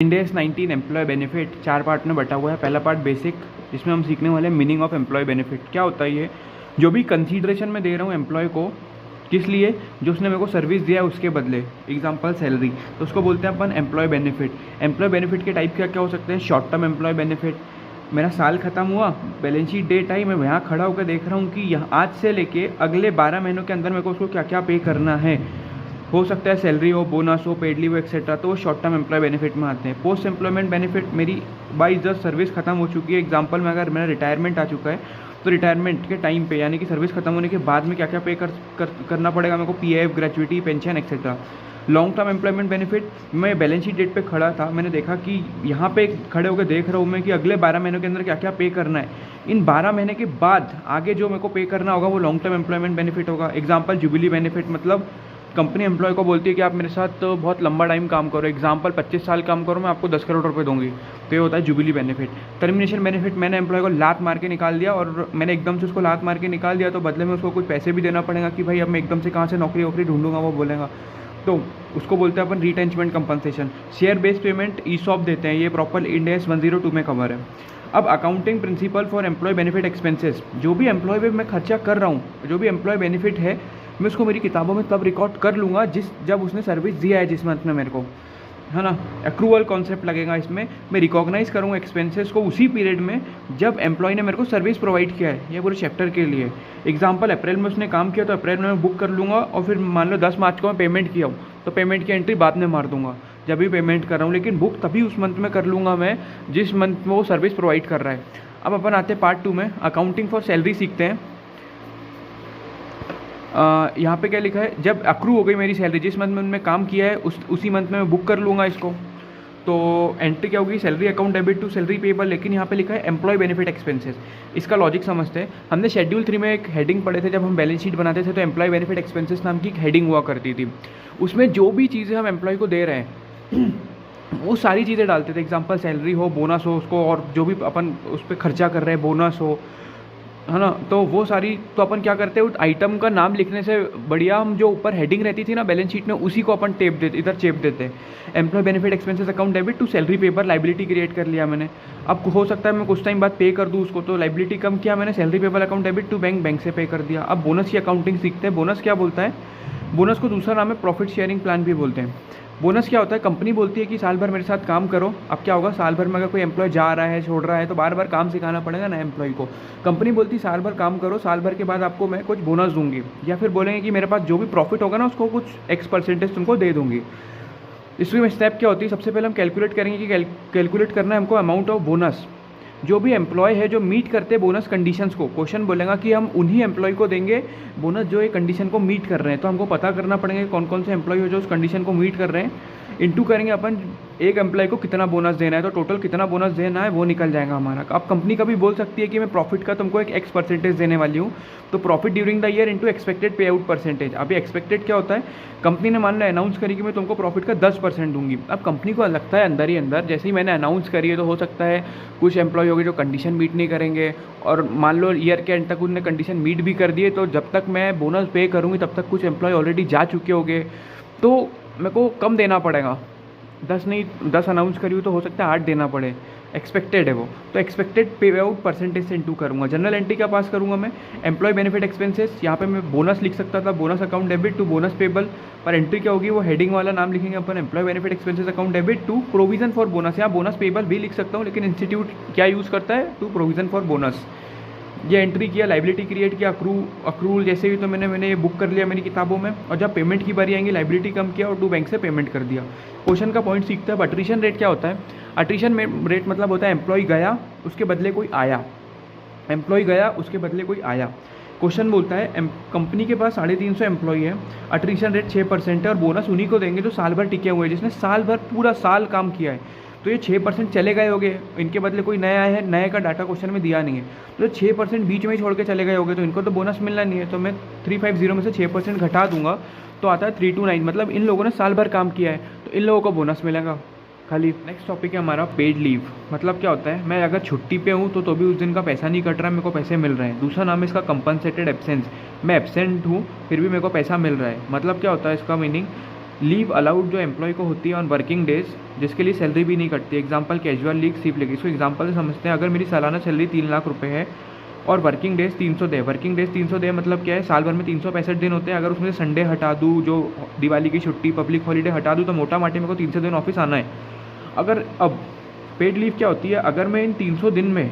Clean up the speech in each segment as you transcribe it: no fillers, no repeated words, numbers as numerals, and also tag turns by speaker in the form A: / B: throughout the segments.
A: इंडेस 19 employ benefit 4 part में बटा हुआ है। पहला पार्ट बेसिक, जिसमें हम सीखने वाले हैं मीनिंग ऑफ एम्प्लॉय बेनिफिट। क्या होता है ये? जो भी कंसीडरेशन मैं दे रहा हूँ एम्प्लॉय को, किस लिए? जो उसने मेरे को सर्विस दिया है उसके बदले, एग्जांपल सैलरी, तो उसको बोलते हैं अपन एम्प्लॉय बेनिफिट। एम्प्लॉय बेनिफिट के टाइप क्या क्या हो सकते हैं? शॉर्ट टर्म एम्प्लॉय बेनिफिट, मेरा साल खत्म हुआ, बैलेंस शीट डेट आई, मैं यहाँ खड़ा होकर देख रहा हूँ कि यहाँ आज से लेके अगले 12 महीनों के अंदर मेरे को उसको क्या क्या पे करना है। हो सकता है सैलरी हो, बोनस हो, पेड लीव हो, एक्सेट्रा, तो वो शॉर्ट टर्म एम्प्लॉय बेनिफिट में आते हैं। पोस्ट एम्प्लॉयमेंट बेनिफिट, मेरी बाई जस्ट सर्विस खत्म हो चुकी है, एग्जांपल में अगर मेरा रिटायरमेंट आ चुका है तो रिटायरमेंट के टाइम पे, यानी कि सर्विस खत्म होने के बाद में क्या क्या पे करना पड़ेगा मेरे को, PF, gratuity, pension, etcetera. Long term employment benefit, मैं बैलेंस शीट डेट पे खड़ा था, मैंने देखा कि यहाँ पे खड़े होकर देख रहा हूँ मैं कि अगले 12 महीनों के अंदर क्या क्या पे करना है। इन 12 महीने के बाद आगे जो मेरे को पे करना होगा वो लॉन्ग टर्म एम्प्लॉयमेंट बेनिफिट होगा। एग्जांपल जुबिली बेनिफिट, मतलब कंपनी एम्प्लॉय को बोलती है कि आप मेरे साथ तो बहुत लंबा टाइम काम करो, एग्जांपल 25 साल काम करो, मैं आपको 10 करोड़ रुपए दूंगी, तो ये होता है जुबिली बेनिफिट। टर्मिनेशन बेनिफिट, मैंने एम्प्लॉय को लात मार के निकाल दिया और मैंने एकदम से उसको लात मार के निकाल दिया, तो बदले में उसको कुछ पैसे भी देना पड़ेगा कि भाई अब मैं एकदम से कहाँ से नौकरी वोकरी ढूंढूंगा, वो बोलेगा, तो उसको बोलते हैं अपन retrenchment compensation. Share based payment, ESOP देते हैं, ये प्रॉपर इंड AS 102 में कवर है। अब accounting principle for employee benefit expenses, जो भी एम्प्लॉय पे मैं खर्चा कर रहा हूँ, जो भी एम्प्लॉय बेनिफिट है, मैं उसको मेरी किताबों में तब रिकॉर्ड कर लूँगा जब उसने सर्विस दिया है, जिस मंथ में मेरे को, है ना। एक्रूवल कॉन्सेप्ट लगेगा इसमें, मैं रिकॉग्नाइज करूँगा एक्सपेंसेस को उसी पीरियड में जब एम्प्लॉय ने मेरे को सर्विस प्रोवाइड किया है। ये पूरे चैप्टर के लिए एग्जांपल, अप्रैल में उसने काम किया तो अप्रैल में मैं बुक कर लूँगा, और फिर मान लो 10 मार्च को मैं पेमेंट किया हूँ तो पेमेंट की एंट्री बाद में मार दूंगा जब भी पेमेंट कर रहा हूँ, लेकिन बुक तभी उस मंथ में कर लूँगा मैं जिस मंथ में वो सर्विस प्रोवाइड कर रहा है। अब अपन आते हैं पार्ट 2 में, अकाउंटिंग फॉर सैलरी सीखते हैं। यहाँ पे क्या लिखा है? जब अक्रू हो गई मेरी सैलरी, जिस मंथ में मैं काम किया है उसी मंथ में मैं बुक कर लूँगा इसको, तो एंट्री क्या होगी? Salary account debit to salary payable, लेकिन यहाँ पे लिखा है एम्प्लॉय बेनिफिट एक्सपेंसेस। इसका लॉजिक समझते हैं। हमने शेड्यूल 3 में एक हेडिंग पढ़े थे, जब हम बैलेंस शीट बनाते थे तो एम्प्लॉय बेनिफिट एक्सपेंसेस नाम की एक हेडिंग हुआ करती थी। उसमें जो भी चीज़ें हम एम्प्लॉय को दे रहे हैं वो सारी चीज़ें डालते थे, एग्जाम्पल सैलरी हो, बोनस हो उसको, और जो भी अपन उस पर खर्चा कर रहे हैं, बोनस हो, है ना, तो वो सारी, तो अपन क्या करते हैं, उस आइटम का नाम लिखने से बढ़िया हम जो ऊपर हेडिंग रहती थी ना बैलेंस शीट में, उसी को अपन टेप देते, इधर चेप देते हैं। Employee benefit expenses account debit to salary payable, liability create कर लिया मैंने। अब हो सकता है मैं कुछ टाइम बाद पे कर दूँ उसको, तो लाइबिलिटी कम किया मैंने, salary payable account debit to bank से पे कर दिया। अब बोनस की अकाउंटिंग सीखते हैं। बोनस क्या बोलता है? बोनस को दूसरा नाम है प्रॉफिट शेयरिंग प्लान भी बोलते हैं। बोनस क्या होता है? कंपनी बोलती है कि साल भर मेरे साथ काम करो। अब क्या होगा, साल भर में अगर कोई एम्प्लॉय जा रहा है, छोड़ रहा है, तो बार बार काम सिखाना पड़ेगा ना एम्प्लॉय को। कंपनी बोलती है साल भर काम करो, साल भर के बाद आपको मैं कुछ बोनस दूंगी, या फिर बोलेंगे कि मेरे पास जो भी प्रॉफिट होगा ना उसको कुछ X% तुमको दे दूंगी। इसमें स्टेप क्या होती है? सबसे पहले हम कैलकुलेट करेंगे कि कैलकुलेट करना है हमको अमाउंट ऑफ बोनस। जो भी एम्प्लॉय है जो मीट करते हैं बोनस कंडीशंस को, क्वेश्चन बोलेगा कि हम उन्हीं एम्प्लॉय को देंगे बोनस जो ये कंडीशन को मीट कर रहे हैं, तो हमको पता करना पड़ेगा कौन कौन से एम्प्लॉय हो जो उस कंडीशन को मीट कर रहे हैं। इंटू करेंगे अपन एक एम्प्लॉय को कितना बोनस देना है, तो टोटल कितना बोनस देना है वो निकल जाएगा हमारा। अब कंपनी कभी बोल सकती है कि मैं प्रॉफिट का तुमको एक X% देने वाली हूँ, तो profit during the year into expected pay out percentage. अभी एक्सपेक्टेड क्या होता है? कंपनी ने मान लो अनाउंस करी कि मैं तुमको प्रॉफिट का 10% दूंगी। अब कंपनी को लगता है अंदर ही अंदर, जैसे ही मैंने अनाउंस करी है, तो हो सकता है कुछ एम्प्लॉय होंगे जो कंडीशन मीट नहीं करेंगे, और मान लो ईयर के एंड तक उन्होंने कंडीशन मीट भी कर दिए, तो जब तक मैं बोनस पे करूँगी तब तक कुछ एम्प्लॉय ऑलरेडी जा चुके होंगे, तो मेरे को कम देना पड़ेगा। 10 नहीं, 10 अनाउंस करी हुई तो हो सकता है 8 देना पड़े, एक्सपेक्टेड है वो, तो एक्सपेक्टेड पे आउट परसेंटेज से इंटू करूँगा। जनरल एंट्री क्या पास करूँगा मैं? Employee benefit expenses. यहाँ पे मैं बोनस लिख सकता था, bonus account debit to bonus payable, पर एंट्री क्या होगी? वो हेडिंग वाला नाम लिखेंगे अपन, employee benefit expenses account debit to provision for bonus. यहाँ बोनस पेबल भी लिख सकता हूँ, लेकिन इंस्टीट्यूट क्या यूज़ करता है? To provision for bonus. ये एंट्री किया, लाइबिलिटी क्रिएट किया, अक्रूल जैसे भी, तो मैंने ये बुक कर लिया मेरी किताबों में, और जब पेमेंट की बारी आएंगी लाइबिलिटी कम किया और टू बैंक से पेमेंट कर दिया। क्वेश्चन का पॉइंट सीखता है। अट्रीशन रेट क्या होता है? अट्रीशन रेट मतलब होता है एम्प्लॉय गया उसके बदले कोई आया, एम्प्लॉय गया उसके बदले कोई आया। क्वेश्चन बोलता है कंपनी के पास 350 एम्प्लॉय है, अट्रीशन रेट 6% है, और बोनस उन्हीं को देंगे जो साल भर टिके हुए हैं, जिसने साल भर पूरा साल काम किया है। तो ये 6% चले गए होंगे, इनके बदले कोई नया है, नए का डाटा क्वेश्चन में दिया नहीं है, तो 6% बीच में ही छोड़ के चले गए होंगे, तो इनको तो बोनस मिलना नहीं है, तो मैं 350 में से 6% घटा दूंगा, तो आता है 329, मतलब इन लोगों ने साल भर काम किया है तो इन लोगों को बोनस मिलेगा खाली। नेक्स्ट टॉपिक है हमारा पेड लीव। मतलब क्या होता है? मैं अगर छुट्टी पे हूँ तो भी उस दिन का पैसा नहीं कट रहा है, मेरे को पैसे मिल रहे हैं। दूसरा नाम है इसका कंपनसेटेड एब्सेंस। मैं एब्सेंट हूँ फिर भी मेरे को पैसा मिल रहा है। मतलब क्या होता है इसका मीनिंग? लीव अलाउड जो एम्प्लॉय को होती है ऑन वर्किंग डेज, जिसके लिए सैलरी भी नहीं कटती। Example casual leave, sick leave. इसको एग्जांपल से समझते हैं। अगर मेरी सालाना सैलरी 3 लाख रुपए है और working days 300 day, working days 300 day मतलब क्या है, साल भर में 365 दिन होते हैं। अगर उसमें संडे हटा दूँ, जो दिवाली की छुट्टी, पब्लिक हॉलीडे हटा दूँ, तो मोटा माटी मेरे को 300 दिन ऑफिस आना है। अगर अब पेड लीव क्या होती है, अगर मैं इन 300 दिन में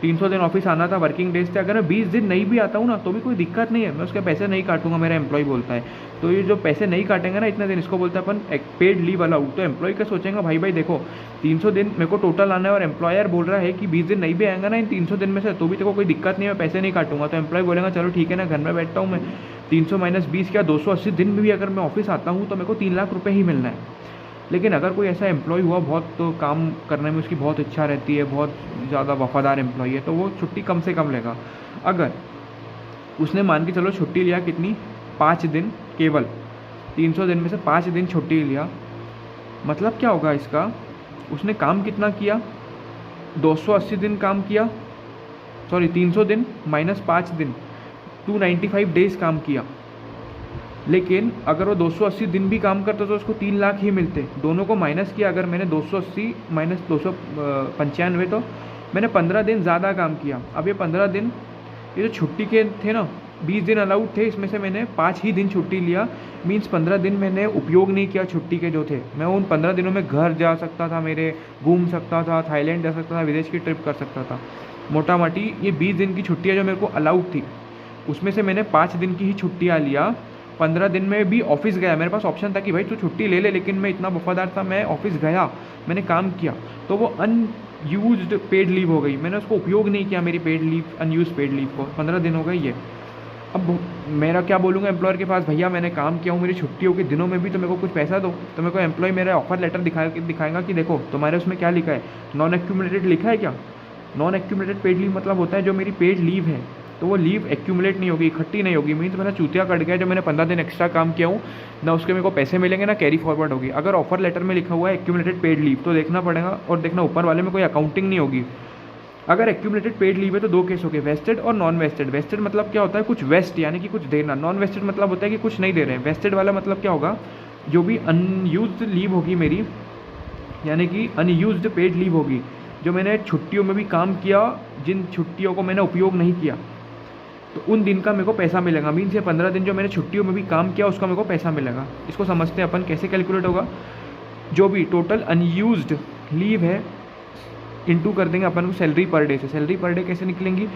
A: 300 दिन ऑफिस आना था वर्किंग डेज थे, अगर मैं 20 दिन नहीं भी आता हूँ ना तो भी कोई दिक्कत नहीं है, मैं उसके पैसे नहीं काटूंगा, मेरा एम्प्लॉय बोलता है। तो ये जो पैसे नहीं काटेंगे ना इतने दिन, इसको बोलते हैं अपन पेड लीव अलाउड। तो एम्प्लॉय क्या सोचेंगे, भाई देखो 300 दिन मेरे को टोटल आना है और एम्प्लॉयर बोल रहा है कि 20 दिन नहीं भी आएगा ना इन 300 दिन में से, तो भी तेरे को कोई दिक्कत नहीं है, मैं पैसे नहीं काटूंगा। तो एम्प्लॉय बोलेगा चलो ठीक है ना, घर में बैठता हूँ मैं, 300 माइनस 20 क्या 280 दिन में भी अगर मैं ऑफिस आता हूँ तो मेरे को 3 लाख रुपये ही मिलना है। लेकिन अगर कोई ऐसा एम्प्लॉय हुआ, बहुत तो काम करने में उसकी बहुत इच्छा रहती है, बहुत ज़्यादा वफादार एम्प्लॉय है, तो वो छुट्टी कम से कम लेगा। अगर उसने मान के चलो छुट्टी लिया कितनी, 5 दिन, केवल 300 दिन में से 5 दिन छुट्टी लिया, मतलब क्या होगा इसका, उसने काम कितना किया, 280 दिन काम किया, सॉरी 300 दिन माइनस 5 दिन, 295 डेज काम किया। लेकिन अगर वो 280 दिन भी काम करता तो उसको 3 लाख ही मिलते। दोनों को माइनस किया, अगर मैंने 280 माइनस 295, तो मैंने 15 दिन ज़्यादा काम किया। अब ये 15 दिन, ये जो छुट्टी के थे ना, 20 दिन अलाउड थे, इसमें से मैंने 5 ही दिन छुट्टी लिया, मीन्स 15 दिन मैंने उपयोग नहीं किया छुट्टी के जो थे। मैं उन 15 दिनों में घर जा सकता था, मेरे घूम सकता था, थाईलैंड जा सकता था, विदेश की ट्रिप कर सकता था। मोटा माटी ये 20 दिन की छुट्टियाँ जो मेरे को अलाउड थी, उसमें से मैंने 5 दिन की ही छुट्टियाँ लिया। 15 दिन में भी ऑफिस गया, मेरे पास ऑप्शन था कि भाई तू छुट्टी ले ले, लेकिन मैं इतना वफादार था, मैं ऑफिस गया, मैंने काम किया, तो वो अनयूज्ड पेड लीव हो गई। मैंने उसको उपयोग नहीं किया, मेरी paid leave, unused paid leave को, 15 दिन हो गई ये। अब मेरा क्या बोलूँगा एम्प्लॉयर के पास, भैया मैंने काम किया हूँ, मेरी छुट्टियों के दिनों में भी तो मेरे को कुछ पैसा दो। तो मेरे को एम्प्लॉय मेरा ऑफर लेटर दिखाएगा कि देखो तुम्हारे उसमें क्या लिखा है, नॉन एक्यूमुलेटेड लिखा है क्या। नॉन एक्यूमुलेटेड पेड लीव मतलब होता है जो मेरी पेड लीव है, तो वो लीव एक्यूमुलेट नहीं होगी, इकट्ठी नहीं होगी। मीन्स मेरा चूतिया कट गया, जो मैंने 15 दिन एक्स्ट्रा काम किया हूँ ना, उसके मेरे को पैसे मिलेंगे ना कैरी फॉरवर्ड होगी। अगर ऑफर लेटर में लिखा हुआ है एक्यूमुलेटेड पेड लीव, तो देखना पड़ेगा, और देखना ऊपर वाले में कोई अकाउंटिंग नहीं होगी। अगर एक्यूमुलेटेड पेड लीव है तो 2 केस हो गए, वेस्टेड और नॉन वेस्टेड। वेस्टेड मतलब क्या होता है, कुछ वेस्ट यानी कि कुछ देना। नॉन वेस्टेड मतलब होता है कि कुछ नहीं दे रहे हैं। वेस्टेड वाला मतलब क्या होगा, जो भी अनयूज्ड लीव होगी मेरी, यानी कि अनयूज्ड पेड लीव होगी, जो मैंने छुट्टियों में भी काम किया, जिन छुट्टियों को मैंने उपयोग नहीं किया, तो उन दिन का मेरे को पैसा मिलेगा। मीन्स ये 15 दिन जो मैंने छुट्टियों में भी काम किया, उसका मेरे को पैसा मिलेगा। इसको समझते हैं अपन कैसे कैलकुलेट होगा। जो भी टोटल अनयूज्ड लीव है, इंटू कर देंगे अपन को सैलरी पर डे से। सैलरी पर डे कैसे निकलेंगी,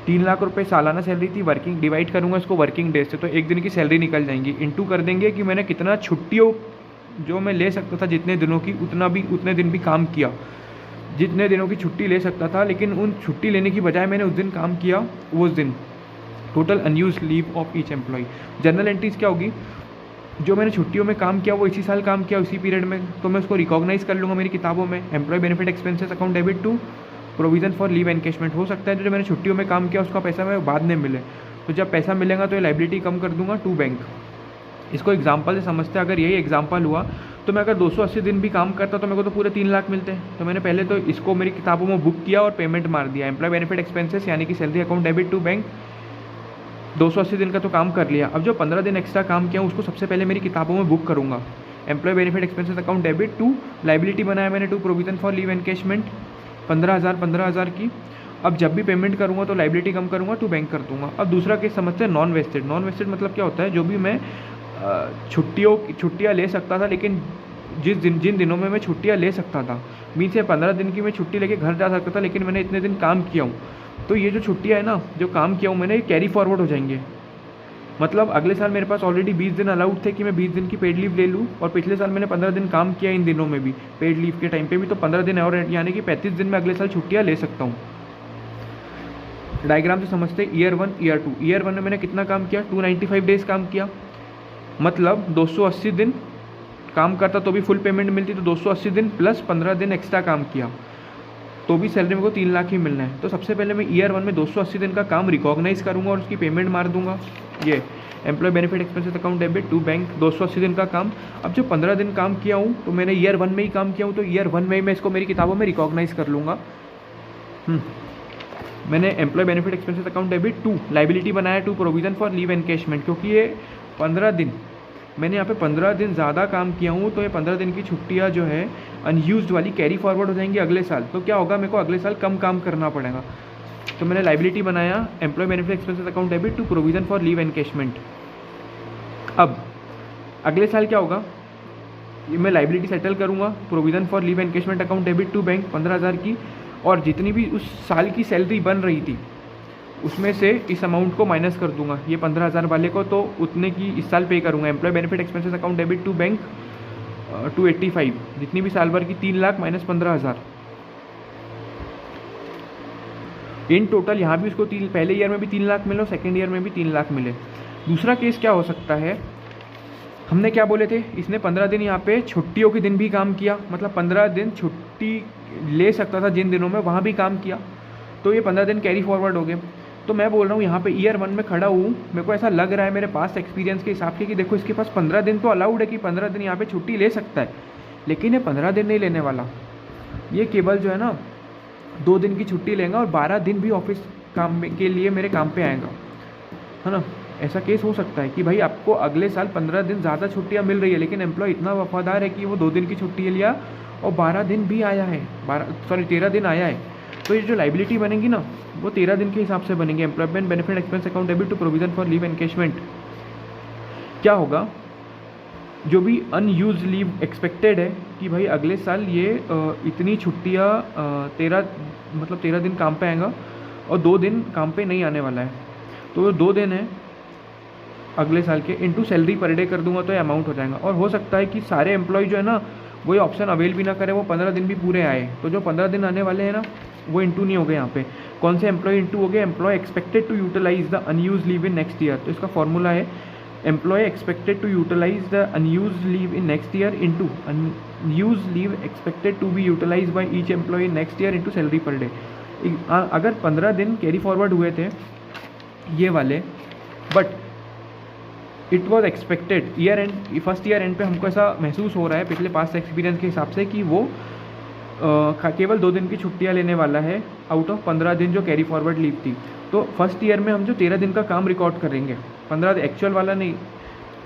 A: 3 लाख रुपए सालाना सैलरी थी, वर्किंग डिवाइड करूँगा इसको वर्किंग डेज से, तो एक दिन की सैलरी निकल जाएंगी। इंटू कर देंगे कि मैंने कितना छुट्टियों जो मैं ले सकता था, जितने दिनों की, उतने दिन भी काम किया, जितने दिनों की छुट्टी ले सकता था, लेकिन उन छुट्टी लेने की बजाय मैंने उस दिन काम किया, उस दिन total unused leave of each employ. General entries क्या होगी, जो मैंने छुट्टियों में काम किया वो इसी साल काम किया उसी पीरियड में, तो मैं उसको रिकॉग्नाइज कर लूँगा मेरी किताबों में। Employee benefit expenses account debit to provision for leave encashment. हो सकता है जो मैंने छुट्टियों में काम किया उसका पैसा मैं बाद में मिले, तो जब पैसा मिलेगा तो ये लाइबिलिटी कम कर दूंगा टू बैंक। इसको एग्जाम्पल से समझते हैं। अगर यही एग्जाम्पल हुआ तो मैं अगर 280 दिन भी काम करता तो मेरे को तो पूरे 3 लाख मिलते हैं। तो मैंने पहले तो इसको मेरी किताबों में बुक किया और पेमेंट मार दिया। एम्प्लॉय बेनिफिट एक्सपेंसेस यानी कि salary account debit to bank, 280 दिन का तो काम कर लिया। अब जो 15 दिन एक्स्ट्रा काम किया उसको सबसे पहले मेरी किताबों में बुक करूँगा। Employee benefit expenses account debit to liability बनाया मैंने to provision for leave encashment 15,000 की। अब जब भी पेमेंट करूँगा तो लाइबिलिटी कम करूँगा टू बैंक कर दूँगा। अब दूसरा केस समझते हैं नॉन वेस्टेड। नॉन वेस्टेड मतलब क्या होता है, जो भी मैं छुट्टियाँ ले सकता था, लेकिन जिन दिनों में मैं छुट्टियाँ ले सकता था, मीन्स से 15 दिन की मैं छुट्टी लेके घर जा सकता था, लेकिन मैंने इतने दिन काम किया हूँ, तो ये जो छुट्टियाँ है ना, जो काम किया हूँ मैंने, कैरी फॉरवर्ड हो जाएंगे। मतलब अगले साल मेरे पास ऑलरेडी 20 दिन अलाउड थे कि मैं 20 दिन की पेड लीव ले लूँ, और पिछले साल मैंने 15 दिन काम किया इन दिनों में भी, पेड लीव के टाइम पे भी, तो 15 दिन और यानी कि 35 दिन में अगले साल छुट्टियाँ ले सकता हूँ। डायग्राम से समझते हैं ईयर 1 ईयर 2। ईयर 1 में मैंने कितना काम किया, 295 डेज काम किया, मतलब 280 दिन काम करता तो भी फुल पेमेंट मिलती, तो 280 दिन प्लस 15 दिन एक्स्ट्रा काम किया तो भी सैलरी मेरे को 3 लाख ही मिलना है। तो सबसे पहले मैं ईयर 1 में 280 दिन का काम रिकॉग्नाइज करूंगा और उसकी पेमेंट मार दूंगा। ये employee benefit expenses account debit to bank 280 दिन का काम। अब जो 15 दिन काम किया हूँ तो मैंने ईयर 1 में ही काम किया हूँ, तो ईयर 1 में ही मैं इसको मेरी किताबों में रिकॉग्नाइज कर लूँगा। मैंने employee benefit expenses account debit to liability बनाया to provision for leave encashment, क्योंकि ये 15 दिन मैंने यहाँ पे 15 दिन ज़्यादा काम किया हूँ, तो ये 15 दिन की छुट्टियाँ जो है अनयूज्ड वाली कैरी फॉरवर्ड हो जाएंगी अगले साल। तो क्या होगा, मेरे को अगले साल कम काम करना पड़ेगा। तो मैंने लाइबिलिटी बनाया employee benefit expenses account debit to provision for leave encashment. अब अगले साल क्या होगा, ये मैं लाइबिलिटी सेटल करूँगा, provision for leave encashment account debit to bank 15,000 की, और जितनी भी उस साल की सैलरी बन रही थी उसमें से इस अमाउंट को माइनस कर दूंगा, ये 15,000 वाले को, तो उतने की इस साल पे करूँगा। Employee benefit expenses account debit to bank 285, जितनी भी साल भर की 3 लाख माइनस 15,000 इन टोटल। यहाँ भी उसको पहले ईयर में भी 3 लाख मिले, सेकेंड ईयर में भी 3 लाख मिले। दूसरा केस क्या हो सकता है, हमने क्या बोले थे, इसने 15 दिन यहाँ पे छुट्टियों के दिन भी काम किया, मतलब 15 दिन छुट्टी ले सकता था जिन दिनों में, वहाँ भी काम किया, तो ये 15 दिन कैरी फॉरवर्ड हो गए। तो मैं बोल रहा हूँ यहाँ पे ईयर 1 में खड़ा हूँ, मेरे को ऐसा लग रहा है मेरे पास एक्सपीरियंस के हिसाब से कि देखो इसके पास 15 दिन तो अलाउड है कि 15 दिन यहाँ पे छुट्टी ले सकता है, लेकिन ये 15 दिन नहीं लेने वाला। ये केवल जो है ना 2 दिन की छुट्टी लेगा और 12 दिन भी ऑफिस काम के लिए मेरे काम पे आएगा, है ना। ऐसा केस हो सकता है कि भाई आपको अगले साल 15 दिन ज़्यादा छुट्टियाँ मिल रही है, लेकिन एम्प्लॉय इतना वफादार है कि वो 2 दिन की छुट्टी लिया और 12 दिन भी आया है, 13 दिन आया है। तो ये जो लाइबिलिटी बनेगी ना वो 13 दिन के हिसाब से बनेंगे। Employment benefit expense account debit to provision for leave encashment. क्या होगा, जो भी अनयूज लीव एक्सपेक्टेड है कि भाई अगले साल ये इतनी छुट्टियाँ 13 दिन काम पे आएगा और 2 दिन काम पे नहीं आने वाला है, तो 2 दिन है अगले साल के इंटू सैलरी पर डे कर दूंगा तो ये अमाउंट हो जाएगा। और हो सकता है कि सारे एम्प्लॉय जो है ना वो ये ऑप्शन अवेल भी ना करें, वो 15 दिन भी पूरे आए, तो जो 15 दिन आने वाले हैं ना वो इंटू नहीं हो गए। यहाँ पे कौन से एम्प्लॉय इंटू हो गए, employee expected to utilise the unused leave in next year. तो इसका फॉर्मूला है employee expected to utilise the unused leave in next year into unused leave expected to be utilise by each employee in next year into salary per day. अगर 15 दिन carry forward हुए थे ये वाले, but it was expected year end first year end पे हमको ऐसा महसूस हो रहा है पिछले पास्ट एक्सपीरियंस के हिसाब से कि वो केवल 2 दिन की छुट्टियां लेने वाला है आउट ऑफ 15 दिन जो कैरी फॉरवर्ड लीव थी। तो फर्स्ट ईयर में हम जो 13 दिन का काम रिकॉर्ड करेंगे, 15 एक्चुअल वाला नहीं।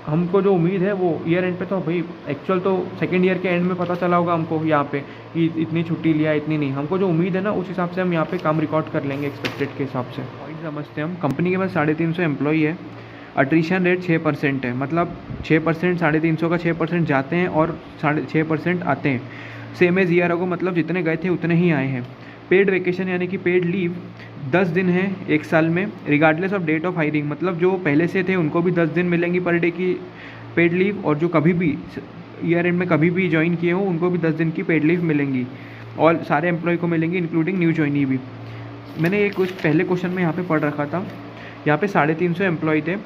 A: हमको जो उम्मीद है वो ईयर एंड पे, तो भाई एक्चुअल तो सेकेंड ईयर के एंड में पता चला होगा हमको यहाँ पे कि इतनी छुट्टी लिया इतनी नहीं। हमको जो उम्मीद है ना उस हिसाब से हम यहाँ पे काम रिकॉर्ड कर लेंगे एक्सपेक्टेड के हिसाब से। पॉइंट समझते हैं हम, कंपनी के पास 350 एम्प्लॉई है, अट्रीशन रेट 6% है, मतलब 6% 350 का 6% जाते हैं और 6% आते हैं। सेम एज ईयर अगो, मतलब जितने गए थे उतने ही आए हैं। पेड वेकेशन यानी कि पेड लीव 10 दिन है एक साल में, regardless of date of hiring, मतलब जो पहले से थे उनको भी 10 दिन मिलेंगी पर डे की पेड लीव, और जो कभी भी ईयर एंड में कभी भी ज्वाइन किए हों उनको भी 10 दिन की पेड लीव मिलेंगी, और सारे एम्प्लॉय को मिलेंगी इंक्लूडिंग न्यू ज्वाइनी भी। मैंने एक कुछ पहले क्वेश्चन में यहाँ पे पढ़ रखा था, यहाँ पे 350 एम्प्लॉय थे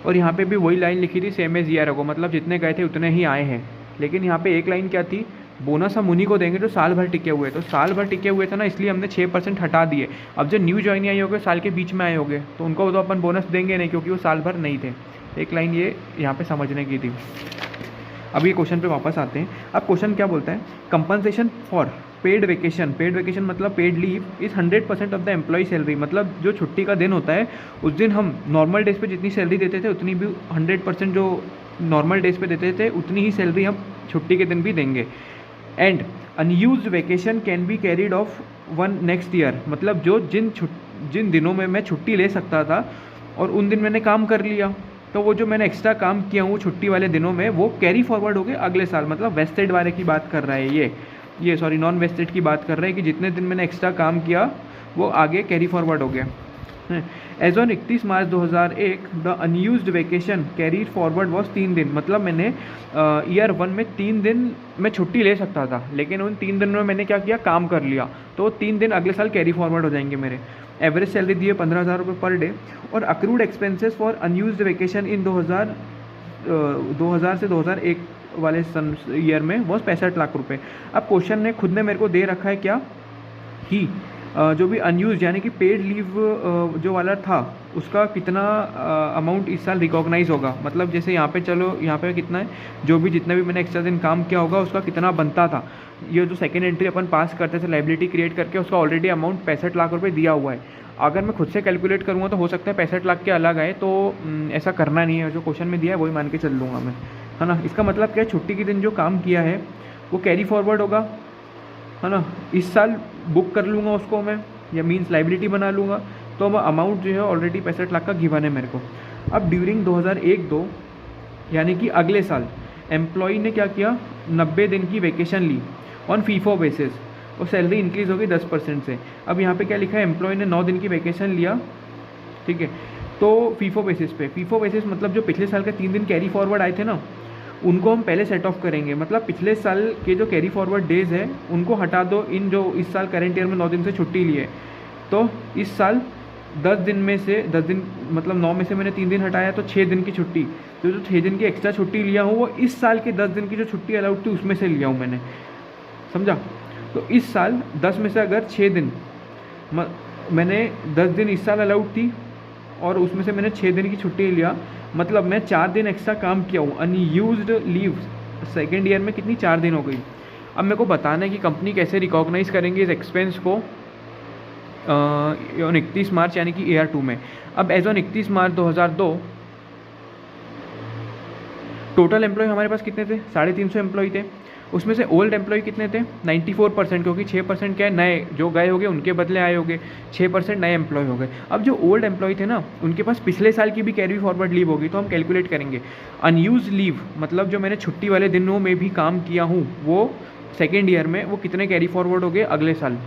A: और यहाँ पे भी वही लाइन लिखी थी सेम एज ईयर अगो, मतलब जितने गए थे उतने ही आए हैं। लेकिन यहाँ पे एक लाइन क्या थी, बोनस हम उन्हीं को देंगे जो साल भर टिके हुए। तो साल भर टिके हुए थे ना, इसलिए हमने 6% हटा दिए। अब जो न्यू ज्वाइन आए होंगे साल के बीच में आए होंगे तो उनको तो अपन बोनस देंगे नहीं, क्योंकि वो साल भर नहीं थे। एक लाइन ये यहाँ पे समझने की थी। अब ये क्वेश्चन पे वापस आते हैं। अब क्वेश्चन क्या बोलता है, compensation for paid vacation. Paid vacation मतलब paid leave is 100% of the employee salary, मतलब जो छुट्टी का दिन होता है उस दिन हम नॉर्मल डेज पे जितनी सैलरी देते थे उतनी भी 100% जो नॉर्मल डेज पे देते थे उतनी ही सैलरी हम छुट्टी के दिन भी देंगे। And unused vacation can be carried of 1 next year, मतलब जो जिन दिनों में मैं छुट्टी ले सकता था और उन दिन मैंने काम कर लिया, तो वो जो मैंने एक्स्ट्रा काम किया हूँ छुट्टी वाले दिनों में वो कैरी फॉरवर्ड हो गए अगले साल। मतलब वेस्टेड वाले की बात कर रहा है ये सॉरी नॉन वेस्टेड की बात कर रहे हैं कि जितने दिन मैंने एक्स्ट्रा काम किया वो आगे कैरी फॉरवर्ड हो गया। As on 31 March 2001 the unused vacation carry forward was 3 दिन, मतलब मैंने ईयर 1 में 3 दिन मैं छुट्टी ले सकता था, लेकिन उन 3 दिन में मैंने क्या किया, काम कर लिया, तो 3 दिन अगले साल कैरी फॉरवर्ड हो जाएंगे मेरे। एवरेज सैलरी दी है 15,000 रुपये पर डे, और accrued expenses for unused vacation in 2000 से 2001 वाले ईयर में वो 65 लाख रुपए। अब क्वेश्चन ने खुद ने मेरे को दे रखा है क्या कि जो भी अनयूज यानी कि पेड लीव जो वाला था उसका कितना अमाउंट इस साल रिकॉग्नाइज होगा, मतलब जैसे यहाँ पे चलो यहाँ पे कितना है, जो भी जितना भी मैंने एक्स्ट्रा दिन काम किया होगा उसका कितना बनता था। ये जो सेकेंड एंट्री अपन पास करते थे लाइबिलिटी क्रिएट करके, उसका ऑलरेडी अमाउंट 65 लाख रुपए दिया हुआ है। अगर मैं खुद से कैलकुलेट करूँगा तो हो सकता है 65 लाख के अलग आए, तो ऐसा करना नहीं है, जो क्वेश्चन में दिया है वही मान के चल लूँगा मैं, है ना। इसका मतलब क्या है, छुट्टी के दिन जो काम किया है वो कैरी फॉरवर्ड होगा, है ना। इस साल बुक कर लूँगा उसको मैं, या मीन्स लाइबिलिटी बना लूँगा, तो अब अमाउंट जो है ऑलरेडी 65 लाख का गिवन है मेरे को। अब ड्यूरिंग 2001-2 यानी कि अगले साल एम्प्लॉई ने क्या किया, 90 दिन की वैकेशन ली ऑन फीफो बेसिस, और सैलरी इंक्रीज़ हो गई 10% से। अब यहाँ पे क्या लिखा है, एम्प्लॉय ने 9 दिन की वैकेशन लिया, ठीक है, तो फीफो बेसिस पे। फीफो बेसिस मतलब जो पिछले साल के 3 दिन कैरी फॉरवर्ड आए थे ना, उनको हम पहले सेट ऑफ करेंगे। मतलब पिछले साल के जो कैरी फॉरवर्ड डेज़ है उनको हटा दो, इन जो इस साल करेंट ईयर में 9 दिन से छुट्टी ली है, तो इस साल 10 दिन में से 10 दिन मतलब 9 में से मैंने 3 दिन हटाया, तो 6 दिन की छुट्टी, तो जो 6 दिन की एक्स्ट्रा छुट्टी लिया हूँ वो इस साल के 10 दिन की जो छुट्टी अलाउड थी उसमें से लिया हूँ मैंने, समझा। तो इस साल 10 में से अगर 6 दिन मैंने 10 दिन इस साल अलाउड थी और उसमें से मैंने 6 दिन की छुट्टी लिया, मतलब मैं 4 दिन एक्स्ट्रा काम किया हूँ। अनयूज्ड लीव सेकेंड ईयर में कितनी, 4 दिन हो गई। अब मेरे को बताना है कि कंपनी कैसे रिकॉग्नाइज़ करेंगे इस एक्सपेंस को ऑन 31 मार्च यानी कि AR2 में। अब as on 31 March 2002 total employee हमारे पास कितने थे, 350 एम्प्लॉय थे। उसमें से ओल्ड एम्प्लॉय कितने थे, 94%, क्योंकि 6% क्या है, नए जो गए होंगे उनके बदले आए होंगे, 6% नए एम्प्लॉय हो गए। अब जो ओल्ड एम्प्लॉय थे ना, उनके पास पिछले साल की भी कैरी फॉरवर्ड लीव होगी, तो हम कैलकुलेट करेंगे। अनयूज लीव मतलब जो मैंने छुट्टी वाले दिनों में भी काम किया हूँ वो सेकेंड ईयर में, वो कितने कैरी फॉरवर्ड हो गए अगले साल।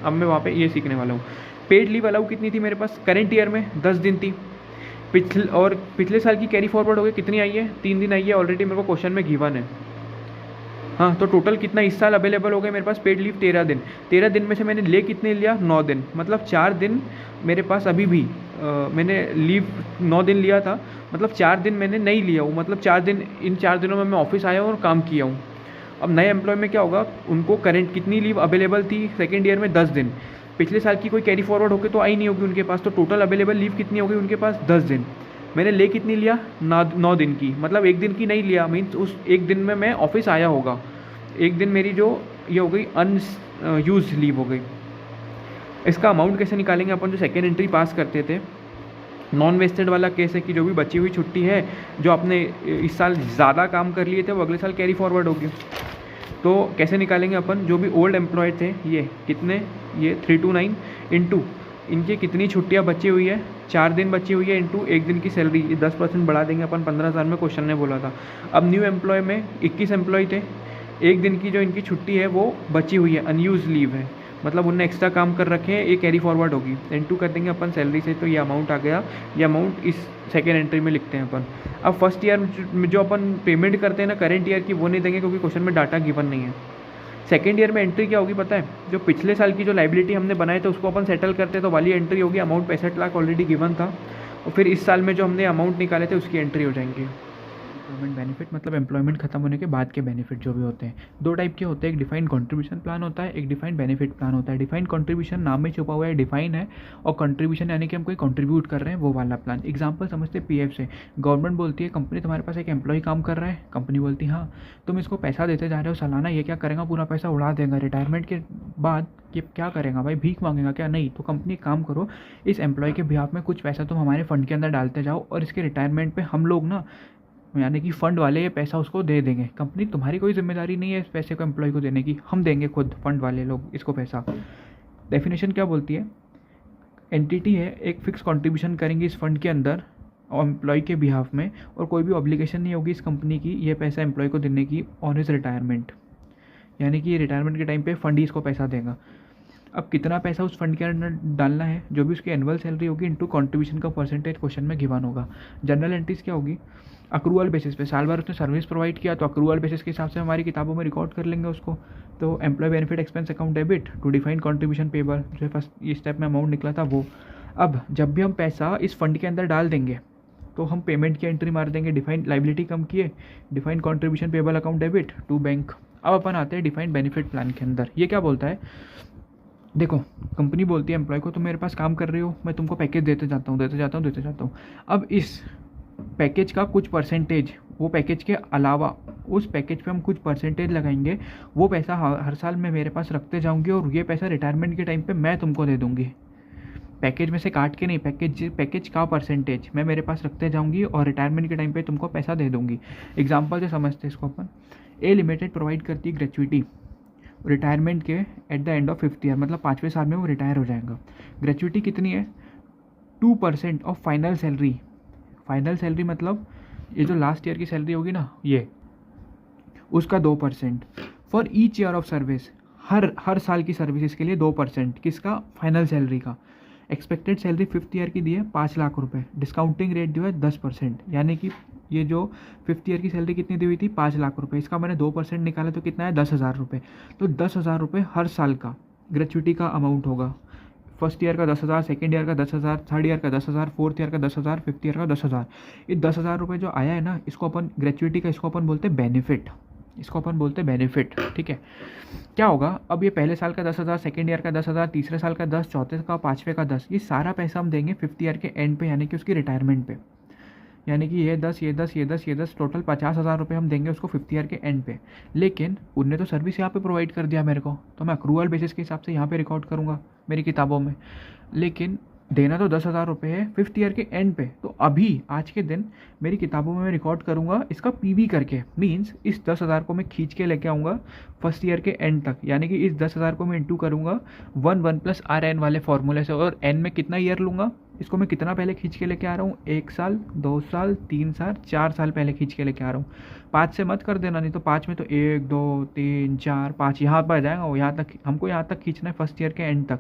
A: अब मैं वहाँ पे ये सीखने वाला हूँ। पेड लीव अलाउ कितनी थी मेरे पास करेंट ईयर में, 10 दिन थी। पिछले साल की कैरी फॉरवर्ड हो गई कितनी आई है, 3 दिन आई है, ऑलरेडी मेरे को क्वेश्चन में गिवन है। हाँ, तो टोटल कितना इस साल अवेलेबल हो गए मेरे पास पेड लीव, 13 दिन। 13 दिन में से मैंने ले कितने लिया, 9 दिन, मतलब 4 दिन मेरे पास अभी भी मैंने लीव 9 दिन लिया था, मतलब 4 दिन मैंने नहीं लिया हूँ, मतलब 4 दिन, इन 4 दिनों में मैं ऑफिस आया हूँ और काम किया हूँ। अब नए एम्प्लॉय में क्या होगा, उनको करेंट कितनी लीव अवेलेबल थी सेकेंड ईयर में, 10 दिन। पिछले साल की कोई कैरी फॉरवर्ड होकर तो आई नहीं होगी उनके पास, तो टोटल अवेलेबल लीव कितनी होगी उनके पास, 10 दिन। मैंने ले कितनी लिया, 9 दिन की, मतलब एक दिन की नहीं लिया, मीन्स उस एक दिन में मैं ऑफिस आया होगा, एक दिन मेरी जो ये हो गई अनयूज लीव हो गई। इसका अमाउंट कैसे निकालेंगे अपन, जो सेकेंड एंट्री पास करते थे, नॉन वेस्टेड वाला केस है कि जो भी बची हुई छुट्टी है जो आपने इस साल ज़्यादा काम कर लिए थे वो अगले साल कैरी फॉरवर्ड होगी। तो कैसे निकालेंगे अपन, जो भी ओल्ड एम्प्लॉय थे ये कितने, ये 329 इंटू इनकी कितनी छुट्टियाँ बची हुई है, 4 दिन बची हुई है, इंटू एक दिन की सैलरी, ये 10% बढ़ा देंगे अपन, 15,000 में क्वेश्चन ने बोला था। अब न्यू एम्प्लॉय में 21 एम्प्लॉय थे, एक दिन की जो इनकी छुट्टी है वो बची हुई है, अनयूज लीव है, मतलब उनने एक्स्ट्रा काम कर रखे हैं, ये कैरी फॉरवर्ड होगी, इंटू कर देंगे अपन सैलरी से, तो ये अमाउंट आ गया। ये अमाउंट इस सेकेंड एंट्री में लिखते हैं अपन। अब फर्स्ट ईयर में जो अपन पेमेंट करते हैं ना करेंट ईयर की, वो नहीं देंगे क्योंकि क्वेश्चन में डाटा गिवन नहीं है। सेकेंड ईयर में एंट्री क्या होगी पता है, जो पिछले साल की जो लाइबिलिटी हमने बनाए थे उसको अपन सेटल करते तो वाली एंट्री होगी, अमाउंट 65 लाख ऑलरेडी गिवन था, और फिर इस साल में जो हमने अमाउंट निकाले थे उसकी एंट्री हो जाएंगी। एम्प्लॉयमेंट बेनिफिट मतलब एम्प्लॉयमेंट खत्म होने के बाद के बेनिफिट जो भी होते हैं, 2 टाइप के होते हैं, एक डिफाइंड कंट्रीब्यूशन प्लान होता है, एक डिफाइंड बेनिफिट प्लान होता है। डिफाइंड कंट्रीब्यूशन नाम में छुपा हुआ है, डिफाइन है, और कंट्रीब्यूशन यानी कि हम कोई कंट्रीब्यूट कर रहे हैं वो वाला प्लान। एग्जांपल समझते हैं PF से, गवर्नमेंट बोलती है कंपनी तुम्हारे पास एक एम्प्लॉय काम कर रहा है, कंपनी बोलती है हाँ तुम इसको पैसा देते जा रहे हो सालाना, ये क्या करेगा, पूरा पैसा उड़ा देगा, रिटायरमेंट के बाद ये क्या करेगा भाई, भीख मांगेगा क्या, नहीं, तो कंपनी काम करो, इस एम्प्लॉय के बिहाफ में कुछ पैसा तुम हमारे फंड के अंदर डालते जाओ, और इसके रिटायरमेंट पे हम लोग ना यानी कि फ़ंड वाले ये पैसा उसको दे देंगे। कंपनी तुम्हारी कोई जिम्मेदारी नहीं है इस पैसे को एम्प्लॉय को देने की, हम देंगे खुद, फंड वाले लोग इसको पैसा। डेफिनेशन क्या बोलती है, एंटिटी है, एक फिक्स कंट्रीब्यूशन करेंगे इस फंड के अंदर और एम्प्लॉय के बिहाफ में, और कोई भी ऑब्लिगेशन नहीं होगी इस कंपनी की ये पैसा एम्प्लॉय को देने की ऑन हिज रिटायरमेंट, यानी कि रिटायरमेंट के टाइम पे फंड ही इसको पैसा देगा। अब कितना पैसा उस फंड के अंदर डालना है, जो भी उसकी एनुअल सैलरी होगी इंटू कंट्रीब्यूशन का परसेंटेज क्वेश्चन में गिवन होगा। जनरल एंट्रीज क्या होगी, अक्रूवल बेसिस पे, साल भर उसने सर्विस प्रोवाइड किया तो अक्रूवल बेसिस के हिसाब से हमारी किताबों में रिकॉर्ड कर लेंगे उसको। तो employee benefit expense account debit to define contribution payable, जो फर्स्ट ये स्टेप में अमाउंट निकला था वो। अब जब भी हम पैसा इस फंड के अंदर डाल देंगे तो हम पेमेंट की एंट्री मार देंगे, डिफाइंड लाइबिलिटी कम किए, defined contribution payable account debit to bank. अब अपन आते हैं डिफाइंड बेनिफिट प्लान के अंदर। ये क्या बोलता है, देखो कंपनी बोलती है एम्प्लॉय को तुम मेरे पास काम कर रहे हो, मैं तुमको पैकेज देते जाता हूँ। अब इस पैकेज का कुछ परसेंटेज, वो पैकेज के अलावा उस पैकेज पे हम कुछ परसेंटेज लगाएंगे, वो पैसा हर साल मैं मेरे पास रखते जाऊंगी, और ये पैसा रिटायरमेंट के टाइम पे मैं तुमको दे दूंगी। पैकेज में से काट के नहीं, पैकेज का परसेंटेज मैं मेरे पास रखते जाऊंगी और रिटायरमेंट के टाइम पे तुमको पैसा दे दूंगी। एग्जांपल से समझते हैं इसको अपन। ए लिमिटेड प्रोवाइड करती है ग्रेचुइटी रिटायरमेंट के at the end of 5th year, मतलब 5वें साल में वो रिटायर हो जाएगा। ग्रेचुइटी कितनी है? 2% of final salary. Final salary मतलब ये जो लास्ट ईयर की सैलरी होगी ना, ये उसका 2%। For each year of service, हर साल की सर्विसेज के लिए 2%। किसका? फाइनल सैलरी का। एक्सपेक्टेड सैलरी 5th ईयर की दी है 5 लाख रुपए, डिस्काउंटिंग रेट जो है 10%, यानी कि ये जो 5th ईयर की सैलरी कितनी दी हुई थी? 5 लाख रुपए, इसका मैंने 2% निकाला तो कितना है? 10,000 रुपये। तो 10,000 रुपये हर साल का ग्रेचुइटी का अमाउंट होगा। फर्स्ट ईयर का 10,000, सेकेंड ईयर का 10,000, थर्ड ईयर का 10,000, फोर्थ ईयर का 10,000, 5th ईयर का 10,000। ये 10,000 रुपये जो आया है ना, इसको अपन ग्रेचुइटी का, इसको अपन बोलते हैं बेनिफिट। इसको अपन बोलते हैं बेनिफिट, ठीक है। क्या होगा अब? ये पहले साल का 10,000, सेकेंड ईयर का 10,000, तीसरे साल का 10, चौथे का, पाँचवें का 10, ये सारा पैसा हम देंगे 5th ईयर के एंड पे, यानी कि उसकी रिटायरमेंट पे। यानी कि ये 10, ये 10, ये 10, ये 10, टोटल 50,000 रुपये हम देंगे उसको 5th ईयर के एंड पे। लेकिन उनने तो सर्विस यहाँ पे प्रोवाइड कर दिया मेरे को, तो मैं अक्रूवल बेसिस के हिसाब से यहाँ पे रिकॉर्ड करूँगा मेरी किताबों में। लेकिन देना तो 10,000 रुपये है 5th ईयर के एंड पे, तो अभी आज के दिन मेरी किताबों में मैं रिकॉर्ड करूँगा इसका पीवी करके। मीन्स इस 10,000 को मैं खींच के लेके आऊँगा 1st ईयर के एंड तक, यानी कि इस 10,000 को मैं इंटू करूँगा 1 + RN वाले फॉर्मूले से। और एन में कितना ईयर लूँगा? इसको मैं कितना पहले खींच के लेके आ रहा हूँ? 1 साल, 2 साल, 3 साल, 4 साल पहले खींच के लेके आ रहा हूँ। 5 से मत कर देना, नहीं तो 5 में तो 1, 2, 3, 4, 5 यहाँ पर आ जाएगा। वो यहाँ तक हमको यहाँ तक खींचना है 1st ईयर के एंड तक।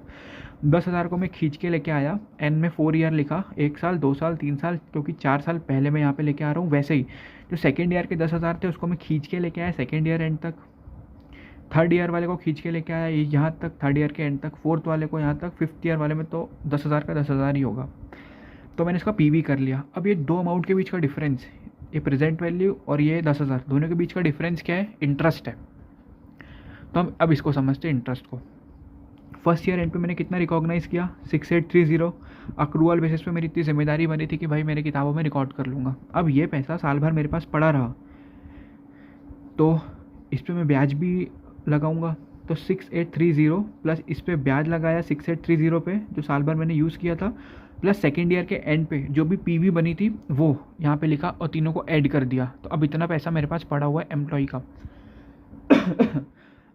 A: 10,000 को मैं खींच के लेके आया, एन में 4 ईयर लिखा, 1 साल, 2 साल, 3 साल, क्योंकि 4 साल पहले मैं यहाँ पे लेके आ रहा हूँ। वैसे ही जो सेकेंड ईयर के 10,000 थे उसको मैं खींच के लेके आया सेकेंड ईयर एंड तक। थर्ड ईयर वाले को खींच के लेके आया यहाँ तक, थर्ड ईयर के एंड तक। फोर्थ वाले को यहाँ तक। 5th ईयर वाले में तो 10,000 का 10,000 ही होगा। तो मैंने इसका पीवी कर लिया। अब ये दो अमाउंट के बीच का डिफरेंस, ये प्रेजेंट वैल्यू और ये 10,000, दोनों के बीच का डिफरेंस क्या है? इंटरेस्ट है। तो हम अब इसको समझते हैं इंटरेस्ट को। 1st ईयर एंड पे मैंने कितना रिकॉग्नाइज़ किया? 6830। अक्रूवल बेसिस पे मेरी इतनी जिम्मेदारी बनी थी कि भाई मेरे किताबों में रिकॉर्ड कर लूँगा। अब ये पैसा साल भर मेरे पास पड़ा रहा, तो इस पर मैं ब्याज भी लगाऊंगा। तो 6830 प्लस इस पर ब्याज लगाया 6830 पे जो साल भर मैंने यूज़ किया था, प्लस सेकेंड ईयर के एंड पे जो भी पीवी बनी थी वो यहाँ पे लिखा और तीनों को ऐड कर दिया। तो अब इतना पैसा मेरे पास पड़ा हुआ है एम्प्लॉय का।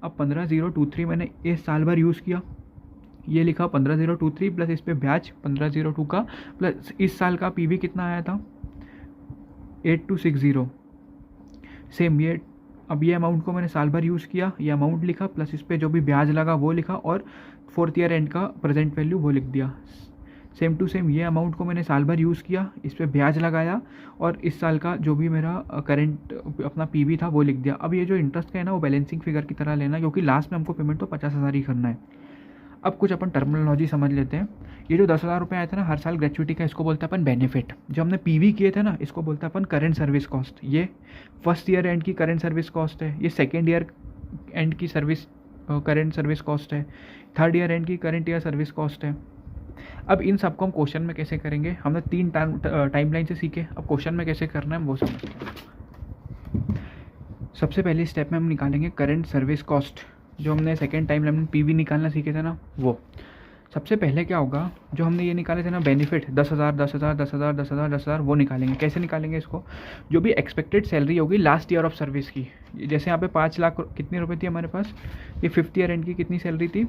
A: अब 15,023 मैंने इस साल भर यूज़ किया, ये लिखा 15,023 प्लस इस पे ब्याज 15,002 का, प्लस इस साल का पीवी कितना आया था? 8260। सेम ये, अब ये अमाउंट को मैंने साल भर यूज़ किया, ये अमाउंट लिखा, प्लस इस पे जो भी ब्याज लगा वो लिखा, और 4th ईयर एंड का प्रेजेंट वैल्यू वो लिख दिया। सेम टू सेम ये अमाउंट को मैंने साल भर यूज़ किया, इस पे ब्याज लगाया, और इस साल का जो भी मेरा करंट अपना पीवी था वो लिख दिया। अब ये जो इंटरेस्ट का है ना, वो बैलेंसिंग फिगर की तरह लेना, क्योंकि लास्ट में हमको पेमेंट तो 50,000 ही करना है। अब कुछ अपन टर्मिनोलॉजी समझ लेते हैं। ये जो 10,000 रुपये आए थे ना हर साल ग्रेचुइटी का, इसको बोलते हैं अपन बेनिफिट। जो हमने पीवी किए थे ना, इसको बोलते हैं अपन करेंट सर्विस कॉस्ट। ये 1st ईयर एंड की करेंट सर्विस कॉस्ट है, ये सेकेंड ईयर एंड की करेंट सर्विस कॉस्ट है, थर्ड ईयर एंड की करेंट ईयर सर्विस कॉस्ट है। अब इन सबको हम क्वेश्चन में कैसे करेंगे? हमने 3 टाइमलाइन से सीखे, अब क्वेश्चन में कैसे करना है वो समझते हैं। सबसे पहले स्टेप में हम निकालेंगे करेंट सर्विस कॉस्ट, जो हमने सेकेंड टाइमलाइन में पीवी निकालना सीखे थे ना वो। सबसे पहले क्या होगा, जो हमने ये निकाले थे ना बेनिफिट 10,000 10,000 10,000 10,000 10,000, वो निकालेंगे। कैसे निकालेंगे इसको? जो भी एक्सपेक्टेड सैलरी होगी लास्ट ईयर ऑफ सर्विस की, जैसे यहाँ पे 5 लाख कितनी रुपए थी हमारे पास, ये 5th ईयर एंड की कितनी सैलरी थी?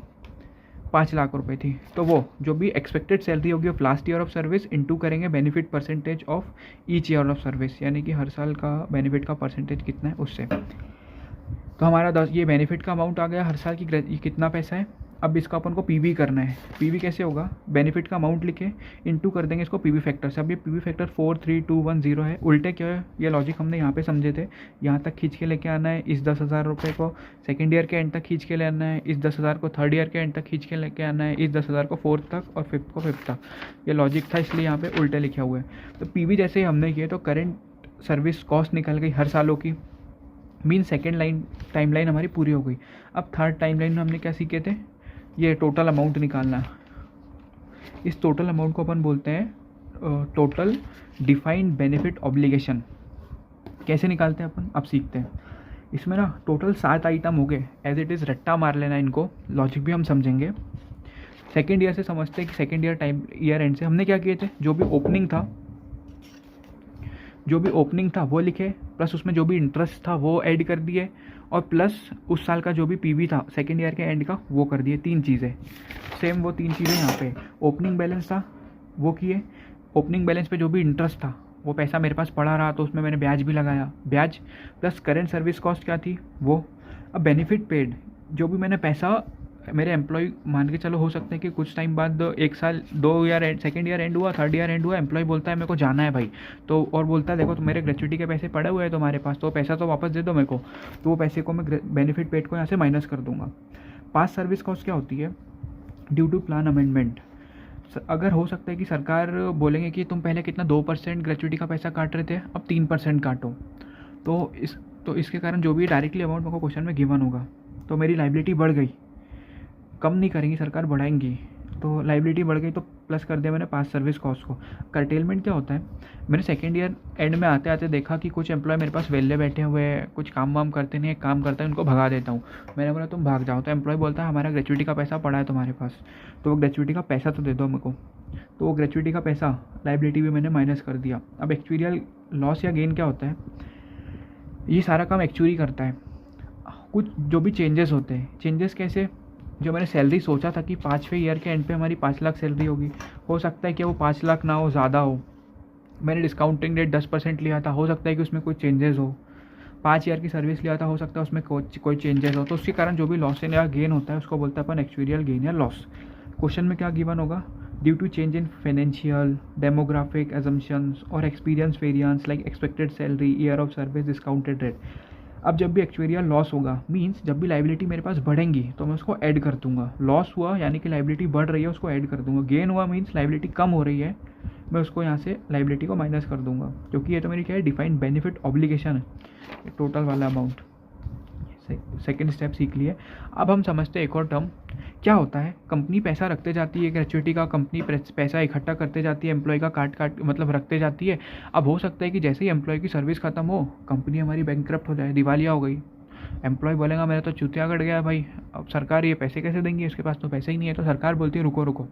A: 5 लाख रुपए थी। तो वो जो भी एक्सपेक्टेड सैलरी होगी of last year of service into करेंगे benefit percentage of each year of service, यानी कि हर साल का बेनिफिट का परसेंटेज कितना है उससे। तो हमारा ये बेनिफिट का अमाउंट आ गया हर साल की, ये कितना पैसा है। अब इसका अपन को पीवी करना है। पीवी कैसे होगा? बेनिफिट का अमाउंट लिखे इंटू कर देंगे इसको पीवी फैक्टर से। अब ये पीवी फैक्टर 43210 है। उल्टे क्या है, ये लॉजिक हमने यहाँ पे समझे थे। यहाँ तक खींच के लेके आना है, इस 10,000 रुपये को सेकेंड ईयर के एंड तक खींच के ले आना है, इस 10,000 को थर्ड ईयर के एंड तक खींच के लेके आना है, इस 10,000 को 4th तक और 5th को 5th तक। ये लॉजिक था, इसलिए यहाँ पे उल्टे लिखे हुए हैं। तो पीवी जैसे ही हमने किए तो करेंट सर्विस कॉस्ट निकल गई हर सालों की, मीन सेकेंड टाइमलाइन हमारी पूरी हो गई। अब थर्ड टाइमलाइन में हमने क्या सीखे थे? ये टोटल अमाउंट निकालना। इस टोटल अमाउंट को अपन बोलते हैं टोटल डिफाइंड बेनिफिट ऑब्लिगेशन। कैसे निकालते हैं अपन अब सीखते हैं। इसमें ना टोटल 7 आइटम हो गए, एज इट इज़ रट्टा मार लेना इनको, लॉजिक भी हम समझेंगे। सेकेंड ईयर से समझते हैं कि सेकेंड ईयर एंड से हमने क्या किए थे, जो भी ओपनिंग था वो लिखे, प्लस उसमें जो भी इंटरेस्ट था वो ऐड कर दिए, और प्लस उस साल का जो भी पीवी था सेकेंड ईयर के एंड का वो कर दिए। 3 चीज़ें सेम, वो 3 चीज़ें यहाँ पे। ओपनिंग बैलेंस था वो किए, ओपनिंग बैलेंस पे जो भी इंटरेस्ट था वो पैसा मेरे पास पड़ा रहा तो उसमें मैंने ब्याज भी लगाया, ब्याज प्लस करेंट सर्विस कॉस्ट क्या थी वो। अब बेनिफिट पेड, जो भी मैंने पैसा मेरे एम्प्लॉय, मान के चलो हो सकता है कि कुछ टाइम बाद 1 साल 2 year and, second year and हुआ, थर्ड ईयर एंड हुआ, एम्प्लॉय बोलता है मेरे को जाना है भाई, तो और बोलता है देखो तो मेरे ग्रेच्युटी के पैसे पड़े हुए हैं तुम्हारे पास, तो पैसा तो वापस दे दो मेरे को, तो वो पैसे को मैं बेनिफिट पेड को यहाँ से माइनस कर दूंगा। पास सर्विस कॉस्ट क्या होती है, ड्यू टू प्लान अमेंडमेंट। अगर हो सकता है कि सरकार बोलेंगे कि तुम पहले कितना 2% ग्रेच्युटी का पैसा काट रहे थे, अब 3% काटो, तो इसके कारण जो भी डायरेक्टली अमाउंट मेरे को क्वेश्चन में गिवन होगा, तो मेरी लाइबिलिटी बढ़ गई। कम नहीं करेंगी सरकार, बढ़ाएंगी, तो लाइबिलिटी बढ़ गई, तो प्लस कर दिया मैंने पास सर्विस कॉस्ट को। कर्टेलमेंट क्या होता है, मैंने सेकेंड ईयर एंड में आते आते देखा कि कुछ एम्प्लॉय मेरे पास वेले बैठे हुए हैं, कुछ काम वाम करते नहीं, एक काम करता है उनको भगा देता हूँ। मैंने बोला तुम भाग जाओ, तो एम्प्लॉय बोलता है हमारा ग्रेच्युटी का पैसा पड़ा है तुम्हारे पास, तो वो ग्रेच्युटी का पैसा तो दे दो मेरे को, तो वो ग्रेच्युटी का पैसा लाइबिलिटी भी मैंने माइनस कर दिया। अब एक्चुरियल लॉस या गेन क्या होता है, ये सारा काम एक्चुरी करता है। कुछ जो भी चेंजेस होते हैं, चेंजेस कैसे, जो मैंने सैलरी सोचा था कि 5वें ईयर के एंड पे हमारी 5 लाख सैलरी होगी, हो सकता है कि वो 5 लाख ना हो, ज़्यादा हो। मैंने डिस्काउंटिंग रेट 10% लिया था, हो सकता है कि उसमें कोई चेंजेस हो। 5 ईयर की सर्विस लिया था, हो सकता है उसमें कोई चेंजेस हो, तो उसके कारण जो भी लॉस या गेन होता है उसको बोलते हैं अपन एक्चुरियल गेन या लॉस। क्वेश्चन में क्या गिवन होगा, due to change in financial, demographic assumptions और experience variance like expected salary, year of service, discounted rate. अब जब भी एक्चुरियल लॉस होगा, मींस जब भी लाइबिलिटी मेरे पास बढ़ेंगी तो मैं उसको ऐड कर दूंगा। लॉस हुआ यानी कि लाइबिलिटी बढ़ रही है, उसको ऐड कर दूंगा। गेन हुआ मींस लाइबिलिटी कम हो रही है, मैं उसको यहाँ से लाइबिलिटी को माइनस कर दूंगा, क्योंकि ये तो मेरी क्या है, डिफाइंड बेनिफिट ऑब्लिगेशन है, टोटल वाला अमाउंट। सेकेंड स्टेप सीख लिए। अब हम समझते हैं एक और टर्म क्या होता है। कंपनी पैसा रखते जाती है, ग्रेच्युटी का कंपनी पैसा इकट्ठा करते जाती है, एम्प्लॉय का काट मतलब रखते जाती है। अब हो सकता है कि जैसे ही एम्प्लॉय की सर्विस खत्म हो, कंपनी हमारी बैंकक्रप्ट हो जाए, दिवालिया हो गई। एम्प्लॉय बोलेगा मेरा तो चूतिया कट गया भाई, अब सरकार ये पैसे कैसे देंगी, उसके पास तो पैसे ही नहीं है। तो सरकार बोलती है रुको रुको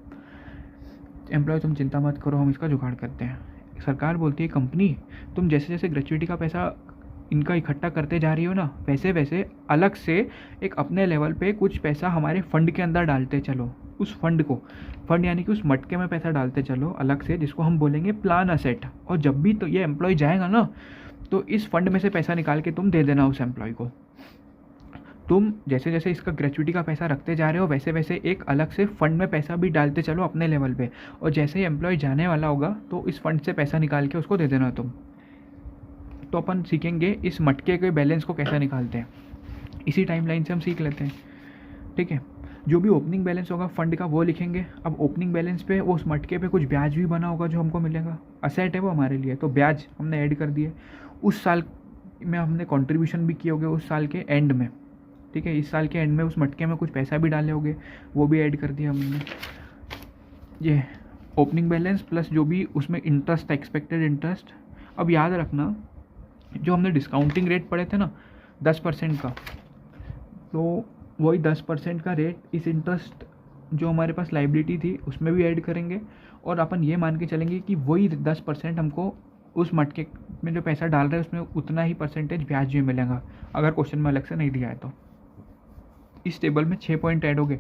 A: एम्प्लॉय तुम चिंता मत करो, हम इसका जुगाड़ करते हैं। सरकार बोलती है कंपनी तुम जैसे जैसे ग्रेच्युटी का पैसा इनका इकट्ठा करते जा रही हो ना, वैसे वैसे अलग से एक अपने लेवल पे कुछ पैसा हमारे फंड के अंदर डालते चलो। उस फंड को, फंड यानी कि उस मटके में पैसा डालते चलो अलग से, जिसको हम बोलेंगे प्लान असेट। और जब भी तो ये एम्प्लॉय जाएगा ना, तो इस फंड में से पैसा निकाल के तुम दे देना उस एम्प्लॉय को। तुम जैसे जैसे इसका ग्रेच्युटी का पैसा रखते जा रहे हो, वैसे वैसे एक अलग से फंड में पैसा भी डालते चलो अपने लेवल पे, और जैसे ही एम्प्लॉय जाने वाला होगा तो इस फंड से पैसा निकाल के उसको दे देना तुम। तो अपन सीखेंगे इस मटके के बैलेंस को कैसे निकालते हैं, इसी टाइमलाइन से हम सीख लेते हैं, ठीक है। जो भी ओपनिंग बैलेंस होगा फंड का वो लिखेंगे। अब ओपनिंग बैलेंस पे उस मटके पे कुछ ब्याज भी बना होगा जो हमको मिलेगा, असेट है वो हमारे लिए, तो ब्याज हमने ऐड कर दिए। उस साल में हमने कंट्रीब्यूशन भी किए होंगे उस साल के एंड में, ठीक है। इस साल के एंड में उस मटके में कुछ पैसा भी डाले होंगे, वो भी ऐड कर दिया हमने। ये ओपनिंग बैलेंस प्लस जो भी उसमें इंटरेस्ट, एक्सपेक्टेड इंटरेस्ट। अब याद रखना जो हमने डिस्काउंटिंग रेट पढ़े थे ना 10% का, तो वही 10% का रेट इस इंटरेस्ट जो हमारे पास लाइबिलिटी थी उसमें भी ऐड करेंगे, और अपन ये मान के चलेंगे कि वही 10% हमको उस मटके में जो पैसा डाल रहे हैं उसमें उतना ही परसेंटेज ब्याज भी मिलेगा, अगर क्वेश्चन में अलग से नहीं दिया है तो। इस टेबल में 6 पॉइंट ऐड हो गए।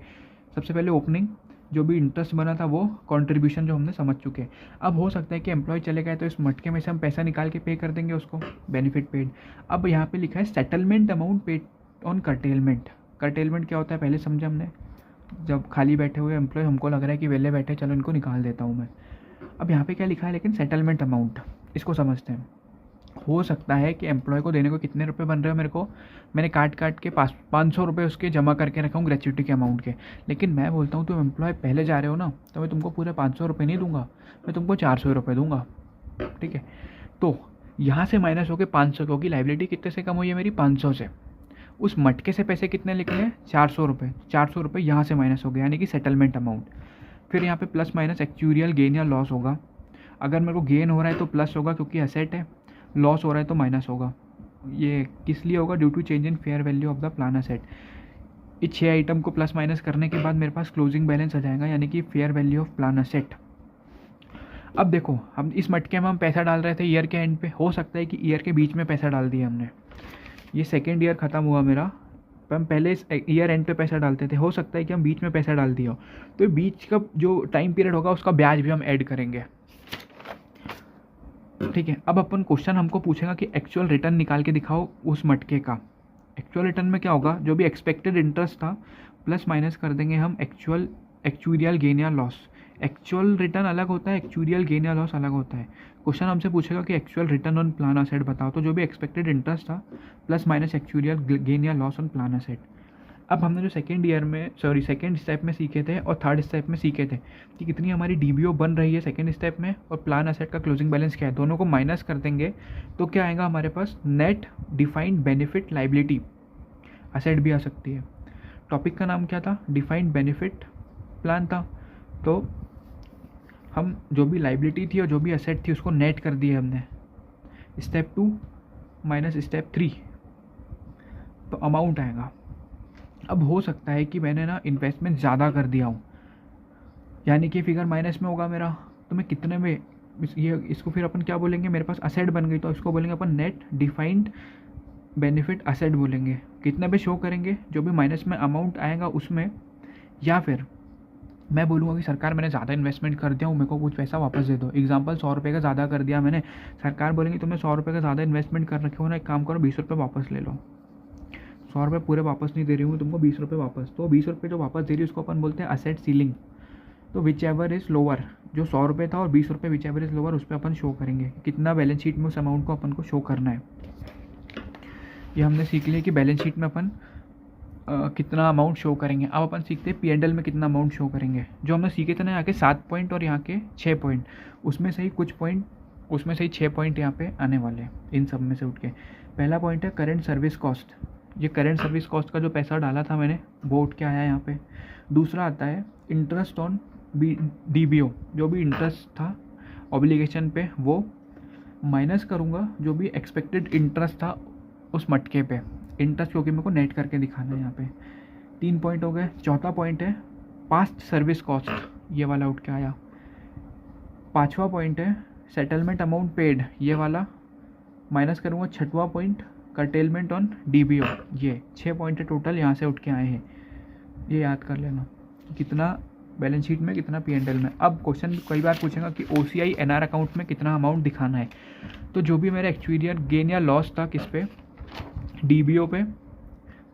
A: सबसे पहले ओपनिंग, जो भी इंटरेस्ट बना था वो, कंट्रीब्यूशन जो हमने समझ चुके हैं। अब हो सकता है कि एम्प्लॉय चले गए तो इस मटके में से हम पैसा निकाल के पे कर देंगे उसको, बेनिफिट पेड। अब यहाँ पे लिखा है settlement amount paid on curtailment. Curtailment क्या होता है पहले समझा हमने, जब खाली बैठे हुए एम्प्लॉय हमको लग रहा है कि वेले बैठे, चलो इनको निकाल देता हूँ मैं। अब यहाँ पे क्या लिखा है लेकिन सेटलमेंट अमाउंट, इसको समझते हैं। हो सकता है कि एम्प्लॉय को देने को कितने रुपए बन रहे हो मेरे को, मैंने काट के 500 रुपये उसके जमा करके रखा हूँ ग्रेच्युटी के अमाउंट के, लेकिन मैं बोलता हूँ तुम एम्प्लॉय पहले जा रहे हो ना, तो मैं तुमको पूरे 500 रुपये नहीं दूंगा, मैं तुमको 400 रुपये दूंगा, ठीक है। तो यहाँ से माइनस हो गए 500, क्योंकि लाइबिलिटी कितने से कम हुई है मेरी, 500 से। उस मटके से पैसे कितने निकले हैं, 400 रुपये। 400 रुपये यहाँ से माइनस हो गए, यानी कि सेटलमेंट अमाउंट। फिर यहाँ पे प्लस माइनस एक्चुरियल गेन या लॉस होगा। अगर मेरे को गेन हो रहा है तो प्लस होगा क्योंकि असेट है, लॉस हो रहा है तो माइनस होगा। ये किस लिए होगा, due to change in fair value of the plan asset. 4 रुपये 500 रुपये 400 रुपये यहाँ से माइनस हो गए, यानी कि सेटलमेंट अमाउंट। फिर यहाँ पे प्लस माइनस एक्चुरियल गेन या लॉस होगा। अगर मेरे को गेन हो रहा है तो प्लस होगा क्योंकि असेट है, लॉस हो रहा है तो माइनस होगा। ये किस लिए होगा, due to change in fair value of the plan asset. इस 6 आइटम को प्लस माइनस करने के बाद मेरे पास क्लोजिंग बैलेंस आ जाएगा, यानी कि fair value of plan asset. अब देखो, हम इस मटके में हम पैसा डाल रहे थे ईयर के एंड पे, हो सकता है कि ईयर के बीच में पैसा डाल दिया हमने, ये सेकेंड ईयर ख़त्म हुआ मेरा, पर हम पहले इस ईयर एंड पे पैसा डालते थे, हो सकता है कि हम बीच में पैसा डाल दिया हो, तो बीच का जो टाइम पीरियड होगा उसका ब्याज भी हम ऐड करेंगे। ठीक है, अब अपन क्वेश्चन हमको पूछेगा कि एक्चुअल रिटर्न निकाल के दिखाओ उस मटके का। एक्चुअल रिटर्न में क्या होगा, जो भी एक्सपेक्टेड इंटरेस्ट था प्लस माइनस कर देंगे हम एक्चुअरियल गेन या लॉस। एक्चुअल रिटर्न अलग होता है, एक्चुअरियल गेन या लॉस अलग होता है। क्वेश्चन हमसे पूछेगा कि actual return on plan asset बताओ, तो जो भी एक्सपेक्टेड इंटरेस्ट था प्लस माइनस एक्चुअरियल गेन या लॉस ऑन प्लान असेट। अब हमने जो सेकेंड स्टेप में सीखे थे और थर्ड स्टेप में सीखे थे कि कितनी हमारी डीबीओ बन रही है सेकेंड स्टेप में, और प्लान असेट का क्लोजिंग बैलेंस क्या है, दोनों को माइनस कर देंगे तो क्या आएगा हमारे पास, net defined benefit liability. Asset भी आ सकती है। टॉपिक का नाम क्या था, डिफाइंड बेनिफिट प्लान था। तो हम जो भी लाइबिलिटी थी और जो भी असेट थी उसको नेट कर दिए हमने, स्टेप 2 माइनस स्टेप 3, तो अमाउंट आएगा। अब हो सकता है कि मैंने ना इन्वेस्टमेंट ज़्यादा कर दिया हूँ, यानी कि फिगर माइनस में होगा मेरा, तो मैं कितने में इसको फिर अपन क्या बोलेंगे, मेरे पास असेट बन गई तो इसको बोलेंगे अपन नेट डिफाइंड बेनिफिट असेट बोलेंगे। कितने पे शो करेंगे, जो भी माइनस में अमाउंट आएगा उसमें, या फिर मैं बोलूँगा कि सरकार मैंने ज़्यादा इन्वेस्टमेंट कर दिया हूँ, मेरे को कुछ पैसा वापस दे दो। एग्जांपल 100 रुपये का ज़्यादा कर दिया मैंने, सरकार बोलेंगी तुमने 100 रुपये का ज़्यादा इन्वेस्टमेंट कर रखे हो ना, एक काम करो 20 रुपये वापस ले लो। 100 रुपये पूरे वापस नहीं दे रही हूँ तुमको, 20 रुपये वापस। तो 20 रुपये जो वापस दे रही है उसको अपन बोलते हैं असेट सीलिंग। तो विच एवर इज़ लोअर, जो 100 रुपये था और 20 रुपये विच एवर इज़ लोअर, उस पर अपन शो करेंगे कितना बैलेंस शीट में उस अमाउंट को अपन को शो करना है। ये हमने सीख लिया कि बैलेंस शीट में अपन कितना अमाउंट शो करेंगे। अब अपन सीखते हैं P&L में कितना अमाउंट शो करेंगे। जो हमने सीखे थे ना यहाँ के 7 पॉइंट और यहाँ के 6 पॉइंट, उसमें से ही कुछ पॉइंट, उसमें से ही 6 पॉइंट यहाँ पे आने वाले हैं इन सब में से उठ के। पहला पॉइंट है करेंट सर्विस कॉस्ट। ये करेंट सर्विस कॉस्ट का जो पैसा डाला था मैंने वो उठ के आया यहाँ पे। दूसरा आता है इंटरेस्ट ऑन DBO, जो भी इंटरेस्ट था ऑब्लिगेशन पे वो माइनस करूँगा जो भी एक्सपेक्टेड इंटरेस्ट था उस मटके पे, इंटरेस्ट क्योंकि मेरे को नेट करके दिखाना है यहाँ पे। 3 पॉइंट हो गए। चौथा पॉइंट है पास्ट सर्विस कॉस्ट, ये वाला उठ के आया। 5वां पॉइंट है सेटलमेंट अमाउंट पेड, ये वाला माइनस करूँगा। 6वां पॉइंट कर्टेलमेंट ऑन DBO, ये 6 पॉइंट है टोटल यहाँ से उठ के आए हैं। ये याद कर लेना कितना बैलेंस शीट में कितना P&L में। अब क्वेश्चन कई बार पूछेगा कि OCI NR अकाउंट में कितना अमाउंट दिखाना है। तो जो भी मेरा एक्चुअरियल गेन या लॉस था किस पे, DBO पे,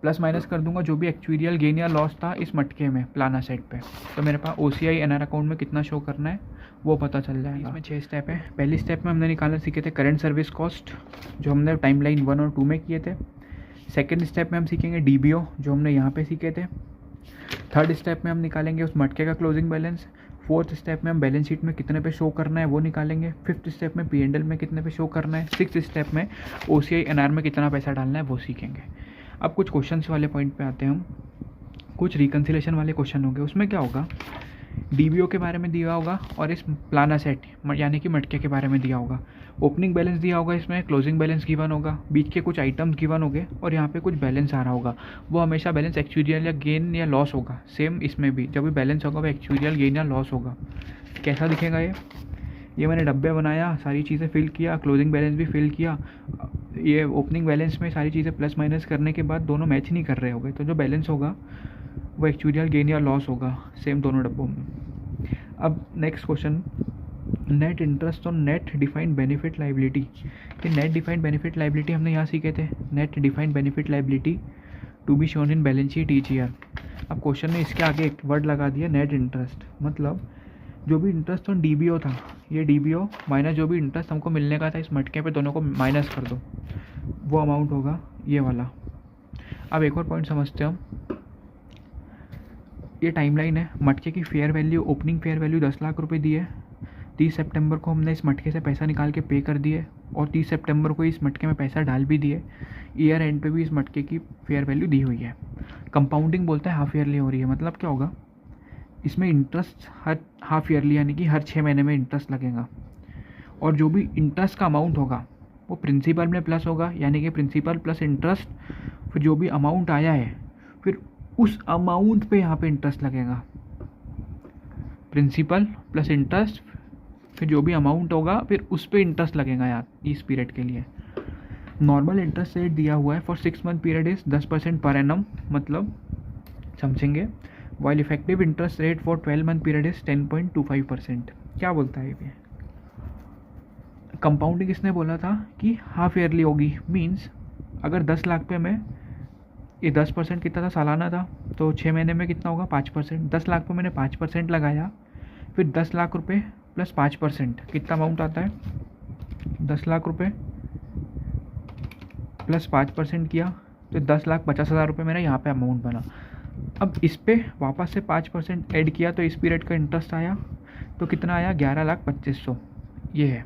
A: प्लस माइनस कर दूंगा जो भी एक्चुअरियल गेन या लॉस था इस मटके में प्लान असेट पे। तो मेरे पास OCI NR अकाउंट में कितना शो करना है वो पता चल जाएगा। इसमें 6 स्टेप है। पहली स्टेप में हमने निकालना सीखे थे करेंट सर्विस कॉस्ट, जो हमने टाइमलाइन 1 और 2 में किए थे। सेकेंड स्टेप में हम सीखेंगे DBO, जो हमने यहाँ पे सीखे थे। थर्ड स्टेप में हम निकालेंगे उस मटके का क्लोजिंग बैलेंस। फोर्थ स्टेप में हम बैलेंस शीट में कितने पे शो करना है वो निकालेंगे। फिफ्थ स्टेप में P&L में कितने पे शो करना है। सिक्स्थ स्टेप में OCI NR में कितना पैसा डालना है वो सीखेंगे। अब कुछ क्वेश्चंस वाले पॉइंट पे आते हैं हम। कुछ रिकन्सिलेशन वाले क्वेश्चन होंगे, उसमें क्या होगा, DBO के बारे में दिया होगा और इस प्लान असेट यानी कि मटके के बारे में दिया होगा। ओपनिंग बैलेंस दिया होगा, इसमें क्लोजिंग बैलेंस गिवन होगा, बीच के कुछ आइटम्स गिवन होंगे और यहाँ पे कुछ बैलेंस आ रहा होगा। वो हमेशा बैलेंस एक्चुअरियल या गेन या लॉस होगा। सेम इसमें भी जब भी बैलेंस होगा वो एक्चुअरियल गेन या लॉस होगा। कैसा दिखेगा ये मैंने डब्बे बनाया, सारी चीज़ें फिल किया, क्लोजिंग बैलेंस भी फिल किया। ये ओपनिंग बैलेंस में सारी चीज़ें प्लस माइनस करने के बाद दोनों मैच नहीं कर रहे होंगे, तो जो बैलेंस होगा वो एक्चुअरियल गेन या लॉस होगा, सेम दोनों डब्बों में। अब next question, net interest on net defined benefit liability. कि नेट डिफाइंड बेनिफिट लाइबिलिटी हमने यहाँ सीखे थे, net defined benefit liability to be shown in balance sheet each year. अब क्वेश्चन ने इसके आगे एक वर्ड लगा दिया नेट इंटरेस्ट, मतलब जो भी इंटरेस्ट ऑन DBO था, ये DBO माइनस जो भी इंटरेस्ट हमको मिलने का था इस मटके पे, दोनों को माइनस कर दो, वो अमाउंट होगा ये वाला। अब एक और पॉइंट समझते हैं हम। ये टाइमलाइन है, मटके की fair value, opening fair value 10 lakh रुपए दी है। 30 सितंबर को हमने इस मटके से पैसा निकाल के पे कर दिए और 30 सितंबर को इस मटके में पैसा डाल भी दिए। ईयर एंड पे भी इस मटके की फेयर वैल्यू दी हुई है। कंपाउंडिंग बोलता है हाफ ईयरली हो रही है, मतलब क्या होगा, इसमें इंटरेस्ट हर हाफ ईयरली यानी कि हर 6 महीने में इंटरेस्ट लगेगा। और जो भी इंटरेस्ट का अमाउंट होगा वो प्रिंसिपल में प्लस होगा, यानी कि प्रिंसिपल प्लस इंटरेस्ट, फिर जो भी अमाउंट आया है फिर उस अमाउंट पे यहाँ पे इंटरेस्ट लगेगा, प्रिंसिपल प्लस इंटरेस्ट, फिर जो भी अमाउंट होगा फिर उस पर इंटरेस्ट लगेगा यार इस पीरियड के लिए। नॉर्मल इंटरेस्ट रेट दिया हुआ है for 6 month period is 10% per annum, मतलब समझेंगे। While effective interest rate for 12 month period is 10.25%। क्या बोलता है ये? कंपाउंडिंग इसने बोला था कि हाफ ईयरली होगी, मीन्स अगर 10 लाख पे मैं, ये 10% कितना था, सालाना था, तो 6 महीने में कितना होगा 5%। 10 लाख पे मैंने 5% लगाया, फिर 10 लाख रुपए प्लस 5% कितना अमाउंट आता है, 10 लाख रुपए प्लस 5% किया तो 10,50,000 रुपये मेरा यहाँ पे अमाउंट बना। अब इस पे वापस से 5% ऐड किया तो इस पीरियड का इंटरेस्ट आया, तो कितना आया 11,25,000। ये है।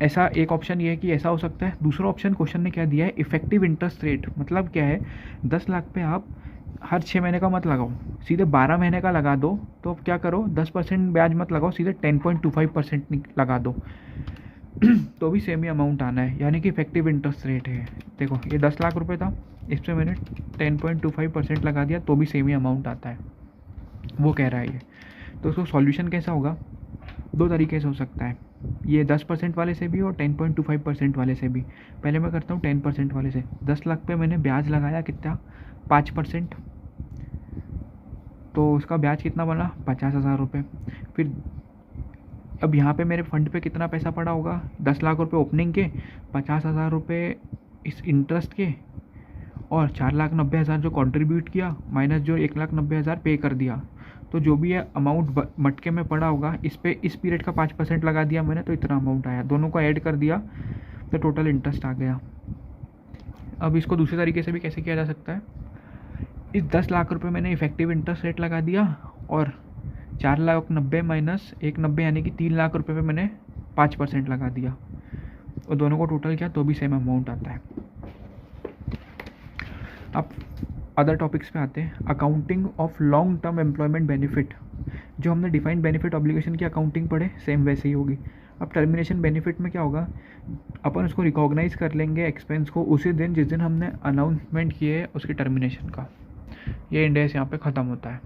A: ऐसा एक ऑप्शन ये है कि ऐसा हो सकता है। दूसरा ऑप्शन क्वेश्चन ने क्या दिया है, इफेक्टिव इंटरेस्ट रेट, मतलब क्या है 10 लाख पे आप हर 6 महीने का मत लगाओ, सीधे 12 महीने का लगा दो। तो अब क्या करो, 10% ब्याज मत लगाओ, सीधे 10.25% लगा दो तो भी सेम ही अमाउंट आना है, यानी कि इफेक्टिव इंटरेस्ट रेट है। देखो ये 10 लाख रुपए था, इस पर मैंने 10.25% लगा दिया तो भी सेम ही अमाउंट आता है, वो कह रहा है ये। तो उसको सॉल्यूशन कैसा होगा, 2 तरीके से हो सकता है, ये 10% वाले से भी और 10.25% वाले से भी। पहले मैं करता हूँ 10% वाले से। 10 लाख पे मैंने ब्याज लगाया कितना, 5%, तो उसका ब्याज कितना बना 50,000 रुपये। फिर अब यहाँ पे मेरे फंड पे कितना पैसा पड़ा होगा, 10 लाख रुपए ओपनिंग के, 50,000 रुपये इस इंटरेस्ट के, और 4,90,000 जो कंट्रीब्यूट किया माइनस जो 1,90,000 पे कर दिया। तो जो भी है अमाउंट मटके में पड़ा होगा, इस पे इस पीरियड का 5% लगा दिया मैंने, तो इतना अमाउंट आया। दोनों को ऐड कर दिया तो टोटल इंटरेस्ट आ गया। अब इसको दूसरे तरीके से भी कैसे किया जा सकता है, इस 10 लाख रुपए मैंने इफेक्टिव इंटरेस्ट रेट लगा दिया, और 4,90,000 माइनस 1,90,000 यानी कि 3 लाख रुपए पे मैंने 5% लगा दिया, और दोनों को टोटल किया तो भी सेम अमाउंट आता है। अब अदर टॉपिक्स पे आते हैं। Accounting of long term employment benefit, जो हमने डिफाइंड बेनिफिट ऑब्लिगेशन की अकाउंटिंग पढ़े, सेम वैसे ही होगी। अब टर्मिनेशन बेनिफिट में क्या होगा, अपन उसको रिकॉग्नाइज कर लेंगे एक्सपेंस को उसी दिन जिस दिन हमने अनाउंसमेंट किए उसकी टर्मिनेशन का। ये इंडेक्स यहाँ पे ख़त्म होता है।